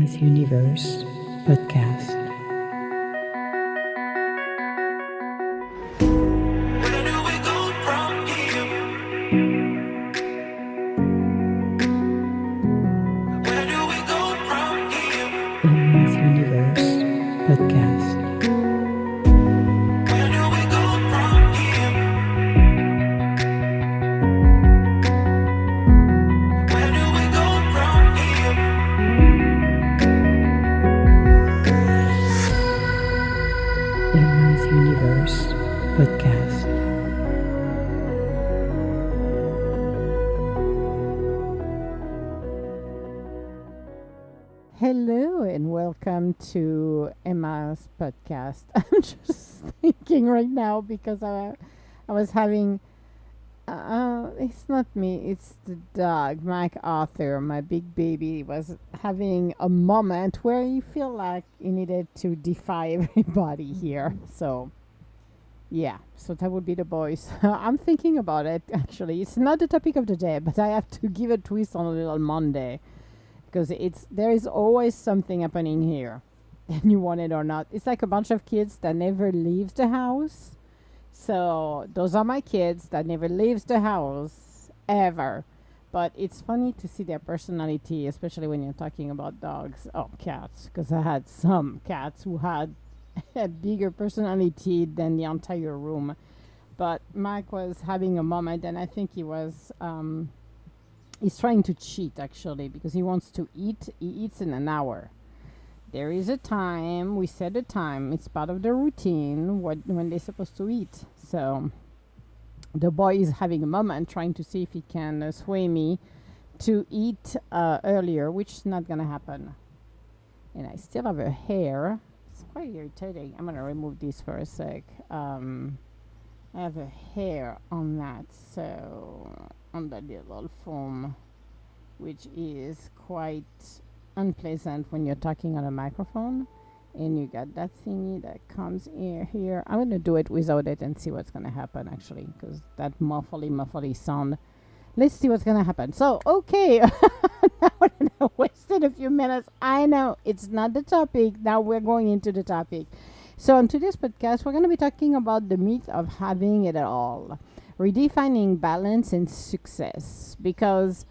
Emma's Universe podcast. Where do we go from here? Where do we go from here? Emma's Universe podcast. Where do we go from here? Where do we go from here? Emma's Universe podcast. Hello and welcome to Emma's podcast. I'm just thinking right now because I was having, it's not me, it's the dog, Mike Arthur, my big baby, was having a moment where he feel like he needed to defy everybody here. So, yeah, so that would be the boys. I'm thinking about it actually. It's not the topic of the day, but I have to give a twist on a little Monday because there is always something happening here and you want it or not. It's like a bunch of kids that never leaves the house. So those are my kids that never leaves the house ever. But it's funny to see their personality, especially when you're talking about dogs or cats, because I had some cats who had a bigger personality than the entire room. But Mike was having a moment, and I think he's trying to cheat actually because he wants to eat. He eats in an hour. There is a time, we set a time, it's part of the routine when they're supposed to eat. So the boy is having a moment trying to see if he can sway me to eat earlier, which is not going to happen. And I still have a hair. It's quite irritating. I'm going to remove this for a sec. I have a hair on that, so on the little foam, which is quite unpleasant when you're talking on a microphone. And you got that thingy that comes here. I'm going to do it without it and see what's going to happen, actually, because that muffly sound. Let's see what's going to happen. So, okay. Now I wasted a few minutes. I know it's not the topic. Now we're going into the topic. So, on today's podcast, we're going to be talking about the myth of having it all, redefining balance and success, because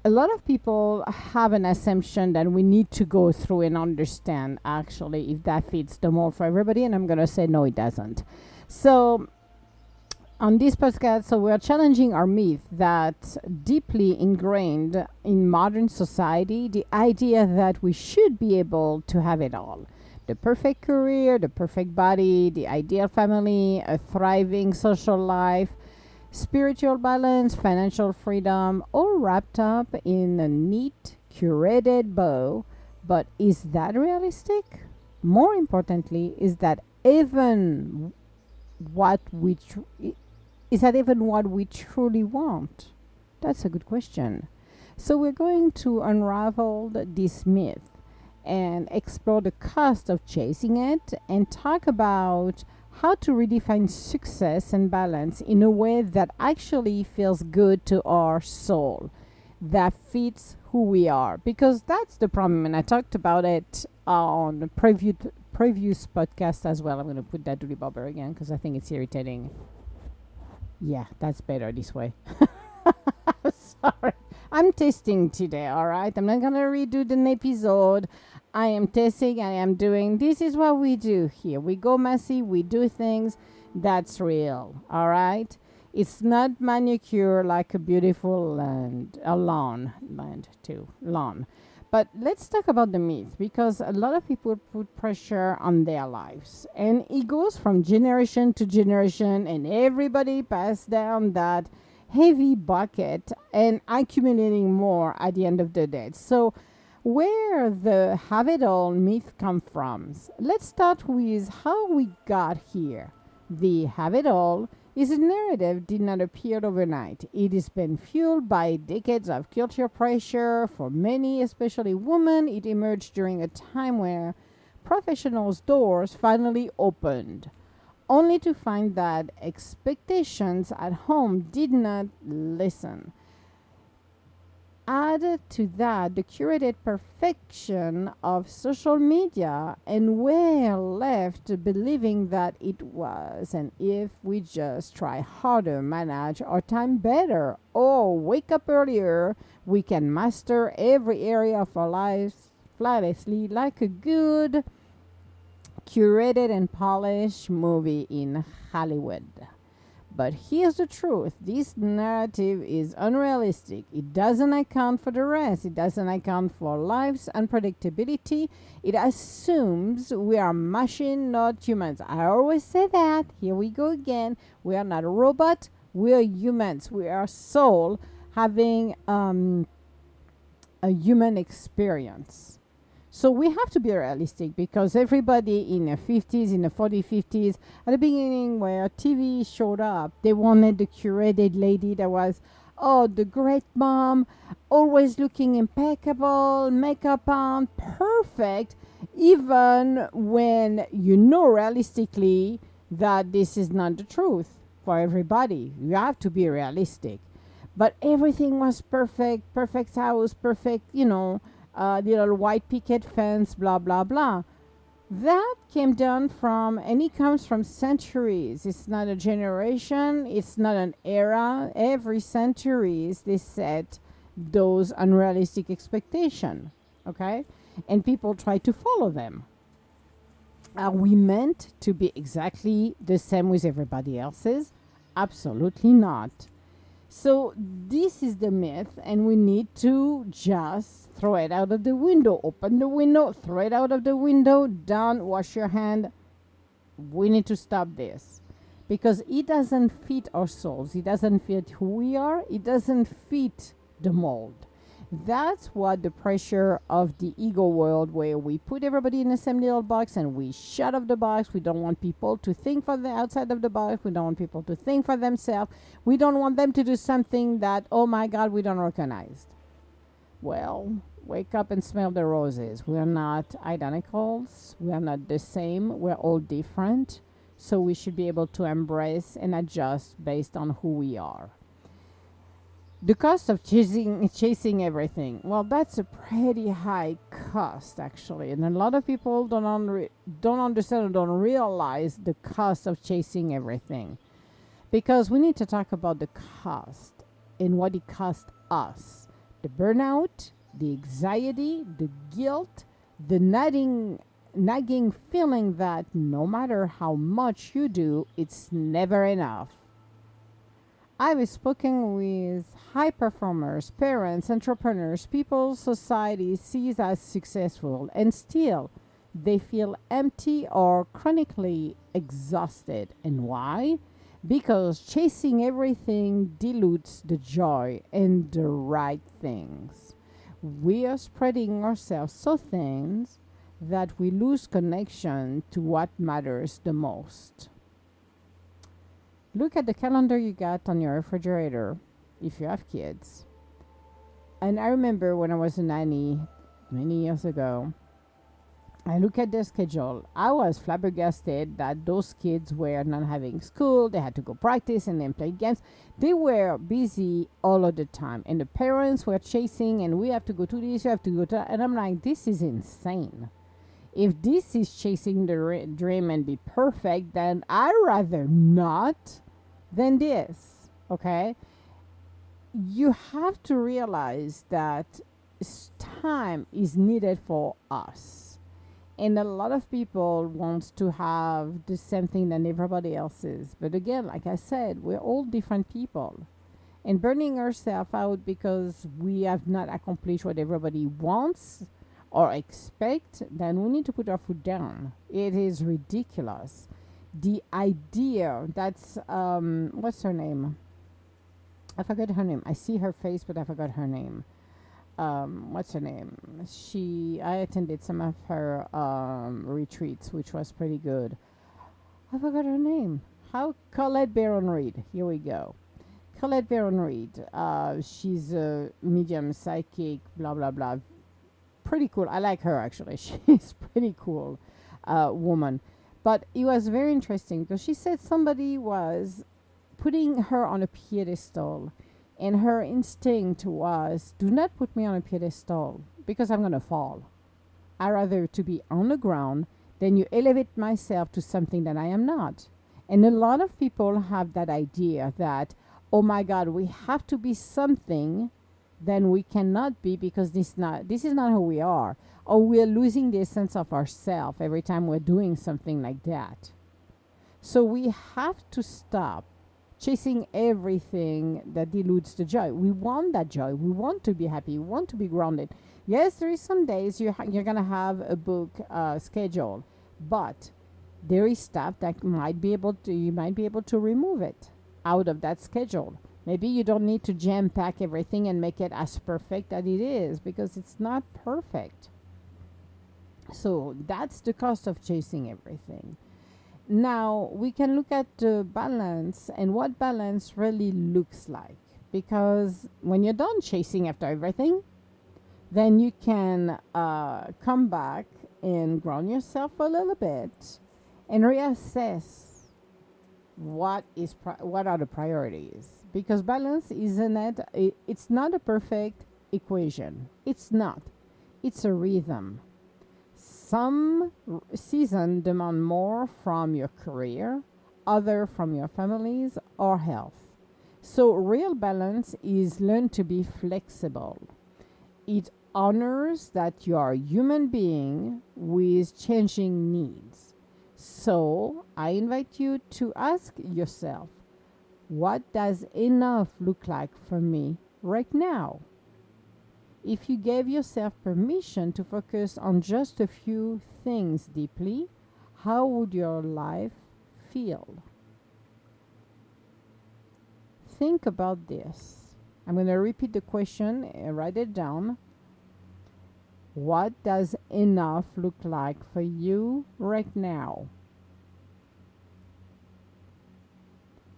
a lot of people have an assumption that we need to go through and understand actually if that fits the mold for everybody, and I'm going to say no, it doesn't. So on this podcast, so we're challenging our myth that deeply ingrained in modern society, the idea that we should be able to have it all. The perfect career, the perfect body, the ideal family, a thriving social life, spiritual balance, financial freedom, all wrapped up in a neat, curated bow. But is that realistic? More importantly, is that even what we truly want? That's a good question. So we're going to unravel this myth and explore the cost of chasing it and talk about how to redefine success and balance in a way that actually feels good to our soul, that fits who we are. Because that's the problem, and I talked about it on the previous podcast as well. I'm going to put that doody bobber again because I think it's irritating. Yeah, that's better this way. Sorry. I'm testing today, all right? I'm not going to redo the episode. I am testing, I am doing. This is what we do here. We go messy, we do things that's real, all right? It's not manicure like a beautiful lawn. But let's talk about the myth, because a lot of people put pressure on their lives. And it goes from generation to generation, and everybody passes down that heavy bucket and accumulating more at the end of the day. So where the have it all myth come from? Let's start with how we got here. The have it all is a narrative did not appear overnight. It has been fueled by decades of culture pressure. For many, especially women, it emerged during a time where professionals' doors finally opened, only to find that expectations at home did not listen. Add to that the curated perfection of social media, and we're left believing that it was. And if we just try harder, manage our time better, or wake up earlier, we can master every area of our lives flawlessly like a good, curated, and polished movie in Hollywood. But here's the truth, this narrative is unrealistic. It doesn't account for the rest, it doesn't account for life's unpredictability. It assumes we are machine, not humans. I always say that. Here we go again. We are not a robot, we are humans. We are soul having a human experience. So we have to be realistic because everybody in the 50s, in the 40s, 50s, at the beginning where TV showed up, they wanted the curated lady that was, oh, the great mom, always looking impeccable, makeup on, perfect, even when you know realistically that this is not the truth for everybody. You have to be realistic. But everything was perfect, perfect house, perfect, little white picket fence, blah, blah, blah. That came down from, and it comes from centuries. It's not a generation, it's not an era. Every centuries they set those unrealistic expectations, okay? And people try to follow them. Are we meant to be exactly the same with everybody else's? Absolutely not. So this is the myth, and we need to just throw it out of the window. Open the window, throw it out of the window, down, wash your hand. We need to stop this because it doesn't fit our souls. It doesn't fit who we are. It doesn't fit the mold. That's what the pressure of the ego world, where we put everybody in the same little box and we shut off the box. We don't want people to think for the outside of the box. We don't want people to think for themselves. We don't want them to do something that, oh my God, we don't recognize. Well, wake up and smell the roses. We are not identicals. We are not the same. We're all different. So we should be able to embrace and adjust based on who we are. The cost of chasing everything. Well, that's a pretty high cost, actually, and a lot of people don't understand or don't realize the cost of chasing everything, because we need to talk about the cost and what it cost us: the burnout, the anxiety, the guilt, the nagging feeling that no matter how much you do, it's never enough. I've spoken with high performers, parents, entrepreneurs, people society sees as successful, and still they feel empty or chronically exhausted. And why? Because chasing everything dilutes the joy and the right things. We are spreading ourselves so thin that we lose connection to what matters the most. Look at the calendar you got on your refrigerator if you have kids. And I remember when I was a nanny many years ago, I look at their schedule. I was flabbergasted that those kids were not having school. They had to go practice and then play games. They were busy all of the time. And the parents were chasing, and we have to go to this, you have to go to that. And I'm like, this is insane. If this is chasing the dream and be perfect, then I'd rather not than this, okay? You have to realize that time is needed for us. And a lot of people want to have the same thing than everybody else is. But again, like I said, we're all different people. And burning ourselves out because we have not accomplished what everybody wants or expect, then we need to put our foot down. It is ridiculous. The idea that's what's her name? I forgot her name. I see her face, but I forgot her name. What's her name? I attended some of her retreats, which was pretty good. I forgot her name. How? Colette Baron Reed. Here we go. Colette Baron Reed. She's a medium psychic. Blah blah blah. Pretty cool. I like her actually. She's pretty cool woman. But it was very interesting because she said somebody was putting her on a pedestal, And her instinct was, do not put me on a pedestal because I'm going to fall. I rather to be on the ground than you elevate myself to something that I am not. And a lot of people have that idea that, oh my God, we have to be something then we cannot be because this is not who we are. Or we're losing the sense of ourself every time we're doing something like that. So we have to stop chasing everything that dilutes the joy. We want that joy. We want to be happy. We want to be grounded. Yes, there is some days you're gonna have a book schedule, but there is stuff that you might be able to remove it out of that schedule. Maybe you don't need to jam pack everything and make it as perfect as it is because it's not perfect. So that's the cost of chasing everything. Now we can look at the balance and what balance really looks like. Because when you're done chasing after everything, then you can come back and ground yourself a little bit and reassess what are the priorities. Because balance isn't it's not a perfect equation. It's not. It's a rhythm. Some season demand more from your career, other from your families or health. So real balance is learn to be flexible. It honors that you are a human being with changing needs. So I invite you to ask yourself, what does enough look like for me right now? If you gave yourself permission to focus on just a few things deeply, how would your life feel? Think about this. I'm going to repeat the question and write it down. What does enough look like for you right now?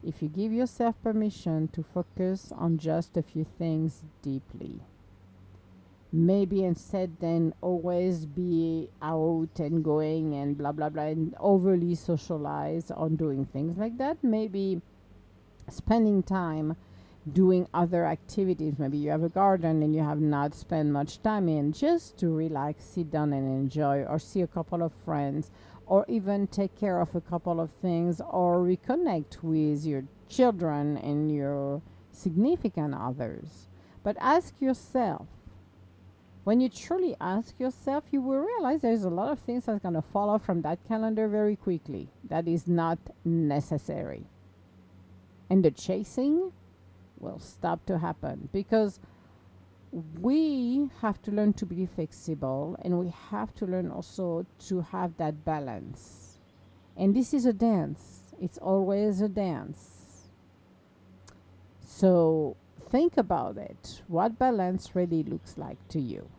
If you give yourself permission to focus on just a few things deeply. Maybe instead then always be out and going and blah blah blah and overly socialize on doing things like that, maybe spending time doing other activities. Maybe you have a garden and you have not spent much time in, just to relax, sit down and enjoy, or see a couple of friends, or even take care of a couple of things, or reconnect with your children and your significant others. But ask yourself, when you truly ask yourself, you will realize there's a lot of things that's going to fall off from that calendar very quickly. That is not necessary. And the chasing will stop to happen because we have to learn to be flexible and we have to learn also to have that balance. And this is a dance. It's always a dance. So think about it. What balance really looks like to you?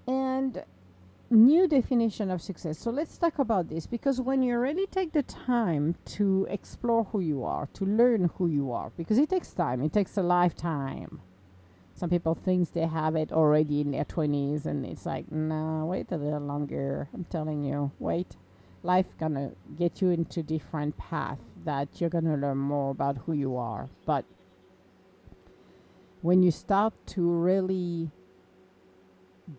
And new definition of success. So let's talk about this because when you really take the time to explore who you are, to learn who you are, because it takes time, it takes a lifetime. Some people think they have it already in their 20s and it's like, no, wait a little longer. I'm telling you, wait. Life gonna get you into different path that you're gonna learn more about who you are. But when you start to really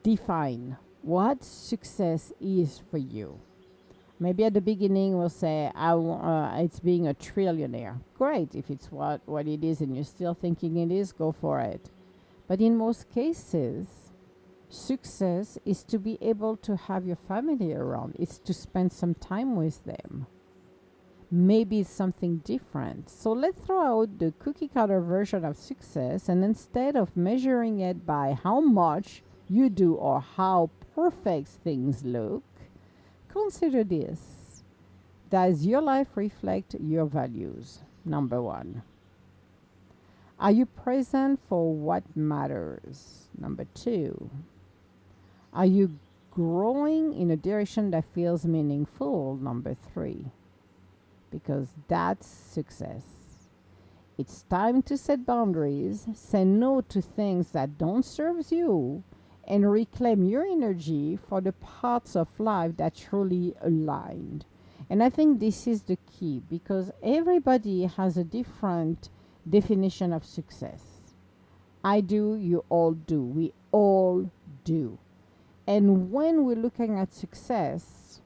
define what success is for you. Maybe at the beginning we'll say, it's being a trillionaire. Great, if it's what it is and you're still thinking it is, go for it. But in most cases, success is to be able to have your family around. It's to spend some time with them. Maybe it's something different. So let's throw out the cookie cutter version of success, and instead of measuring it by how much you do or how perfect things look, consider this. Does your life reflect your values? Number one. Are you present for what matters? Number two. Are you growing in a direction that feels meaningful? Number three. Because that's success. It's time to set boundaries, say no to things that don't serve you, and reclaim your energy for the parts of life that truly aligned. And I think this is the key because everybody has a different definition of success. I do, you all do. We all do. And when we're looking at success,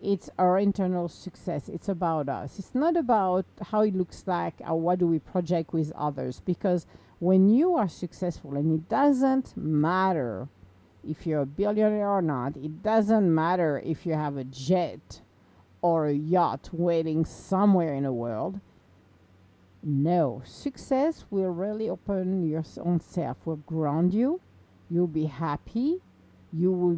it's our internal success. It's about us. It's not about how it looks like or what do we project with others. Because when you are successful, and it doesn't matter if you're a billionaire or not, it doesn't matter if you have a jet or a yacht waiting somewhere in the world. No, success will really open your own self, will ground you. You'll be happy. You're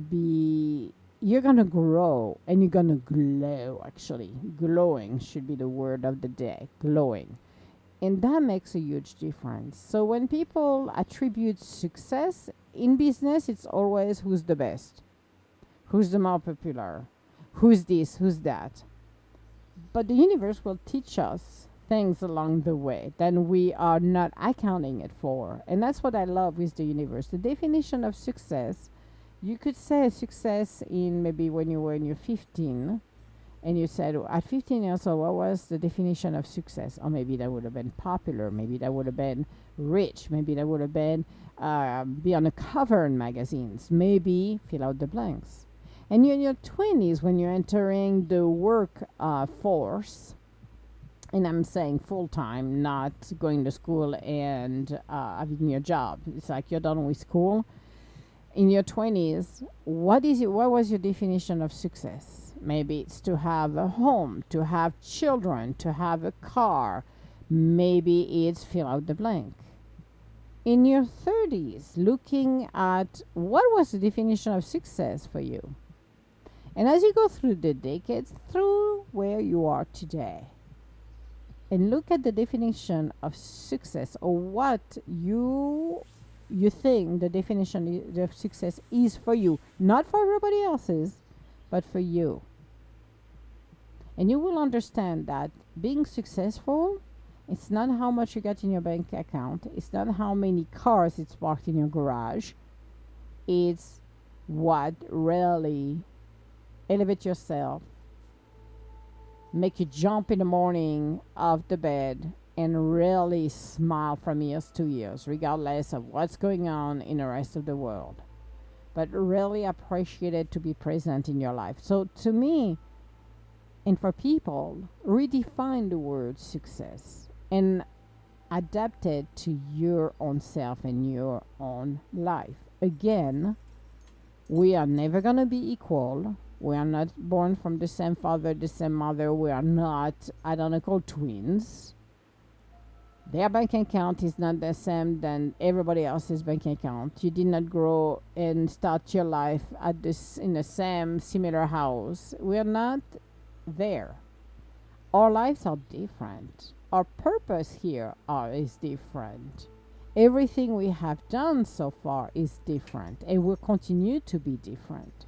gonna grow and you're gonna glow, actually. Glowing should be the word of the day. Glowing. And that makes a huge difference. So when people attribute success in business, it's always who's the best, who's the more popular, who's this, who's that. But the universe will teach us things along the way that we are not accounting it for. And that's what I love with the universe. The definition of success, you could say success in maybe when you were in your 15 and you said at 15 years old, what was the definition of success? Or maybe that would have been popular, maybe that would have been rich, maybe that would have been be on a cover in magazines, maybe fill out the blanks. And you're in your 20s when you're entering the work force, and I'm saying full time, not going to school and having your job. It's like you're done with school. In your 20s, what was your definition of success? Maybe it's to have a home, to have children, to have a car. Maybe it's fill out the blank. In your 30s, looking at what was the definition of success for you? And as you go through the decades, through where you are today, and look at the definition of success or what you think the definition of success is for you, not for everybody else's, but for you. And you will understand that being successful, it's not how much you get in your bank account, it's not how many cars it's parked in your garage, it's what really elevate yourself, make you jump in the morning of the bed and really smile from years to years, regardless of what's going on in the rest of the world. But really appreciate it to be present in your life. So to me, and for people, redefine the word success and adapt it to your own self and your own life. Again, we are never going to be equal. We are not born from the same father, the same mother. We are not identical twins. Their bank account is not the same than everybody else's bank account. You did not grow and start your life at this in the same similar house. We are not there. Our lives are different. Our purpose here is different. Everything we have done so far is different and will continue to be different.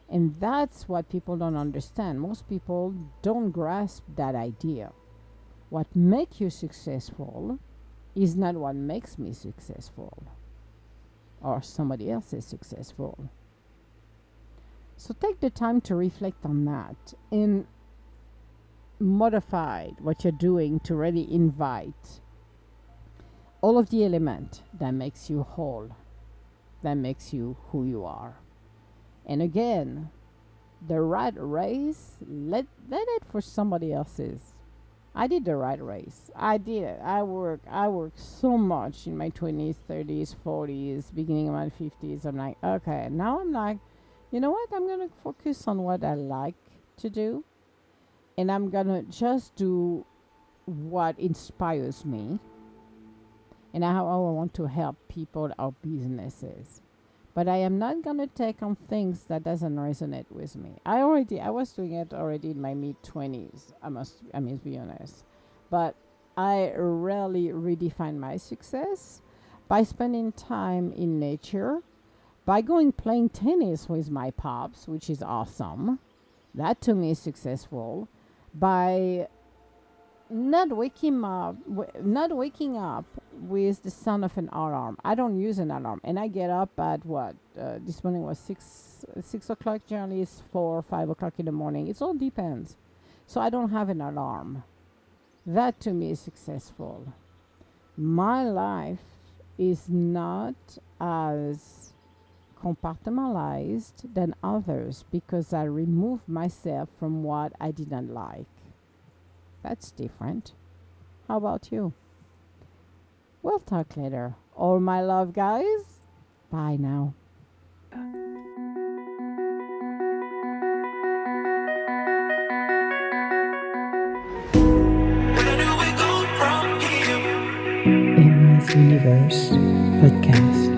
And that's what people don't understand. Most people don't grasp that idea. What makes you successful is not what makes me successful or somebody else is successful. So take the time to reflect on that and modify what you're doing to really invite all of the element that makes you whole, that makes you who you are. And again, the rat race, let it for somebody else's. I did the rat race. I did it. I worked so much in my 20s, 30s, 40s, beginning of my 50s. I'm like, okay, now I'm like, you know what? I'm going to focus on what I like to do. And I'm going to just do what inspires me and how I want to help people or businesses. But I am not going to take on things that doesn't resonate with me. I was doing it already in my mid-20s. I must be honest. But I really redefine my success by spending time in nature, by going playing tennis with my pops, which is awesome. That to me is successful. By not waking up with the sound of an alarm. I don't use an alarm, and I get up at this morning was 6 o'clock. Generally, it's 4 or 5 o'clock in the morning. It all depends. So I don't have an alarm. That to me is successful. My life is not as compartmentalized than others because I remove myself from what I didn't like. That's different. How about you? We'll talk later. All my love, guys. Bye now. Where do we go from here? Emma's Universe Podcast.